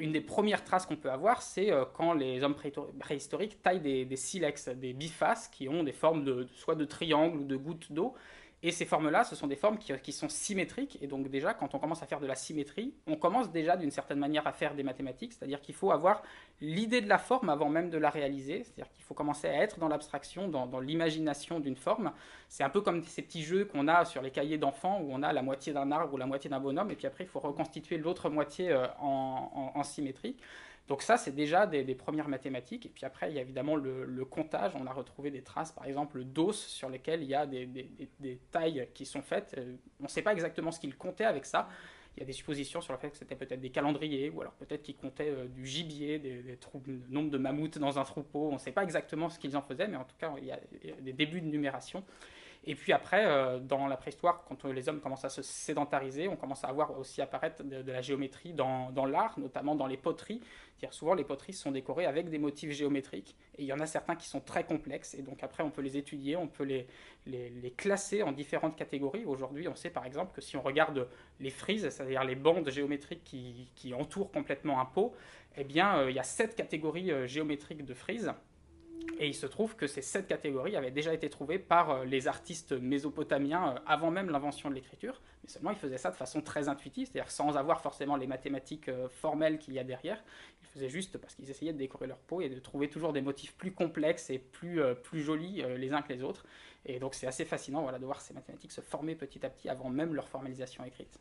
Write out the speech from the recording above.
une des premières traces qu'on peut avoir, c'est quand les hommes préhistoriques taillent des silex, des bifaces, qui ont des formes soit de triangle ou de gouttes d'eau. Et ces formes-là, ce sont des formes qui sont symétriques. Et donc déjà, quand on commence à faire de la symétrie, on commence déjà d'une certaine manière à faire des mathématiques. C'est-à-dire qu'il faut avoir l'idée de la forme avant même de la réaliser. C'est-à-dire qu'il faut commencer à être dans l'abstraction, dans l'imagination d'une forme. C'est un peu comme ces petits jeux qu'on a sur les cahiers d'enfants où on a la moitié d'un arbre ou la moitié d'un bonhomme. Et puis après, il faut reconstituer l'autre moitié en symétrie. Donc ça, c'est déjà des premières mathématiques. Et puis après, il y a évidemment le comptage. On a retrouvé des traces, par exemple, d'os sur lesquels il y a des tailles qui sont faites. On ne sait pas exactement ce qu'ils comptaient avec ça. Il y a des suppositions sur le fait que c'était peut-être des calendriers, ou alors peut-être qu'ils comptaient du gibier, le nombre de mammouths dans un troupeau. On ne sait pas exactement ce qu'ils en faisaient, mais en tout cas, il y a des débuts de numération. Et puis après, dans la préhistoire, quand les hommes commencent à se sédentariser, on commence à voir aussi apparaître de la géométrie dans l'art, notamment dans les poteries. C'est-à-dire souvent les poteries sont décorées avec des motifs géométriques, et il y en a certains qui sont très complexes, et donc après on peut les étudier, on peut les classer en différentes catégories. Aujourd'hui, on sait par exemple que si on regarde les frises, c'est-à-dire les bandes géométriques qui entourent complètement un pot, eh bien il y a 7 catégories géométriques de frises. Et il se trouve que ces 7 catégories avaient déjà été trouvées par les artistes mésopotamiens avant même l'invention de l'écriture, mais seulement ils faisaient ça de façon très intuitive, c'est-à-dire sans avoir forcément les mathématiques formelles qu'il y a derrière. Ils faisaient juste parce qu'ils essayaient de décorer leur peau et de trouver toujours des motifs plus complexes et plus jolis les uns que les autres. Et donc c'est assez fascinant, voilà, de voir ces mathématiques se former petit à petit avant même leur formalisation écrite.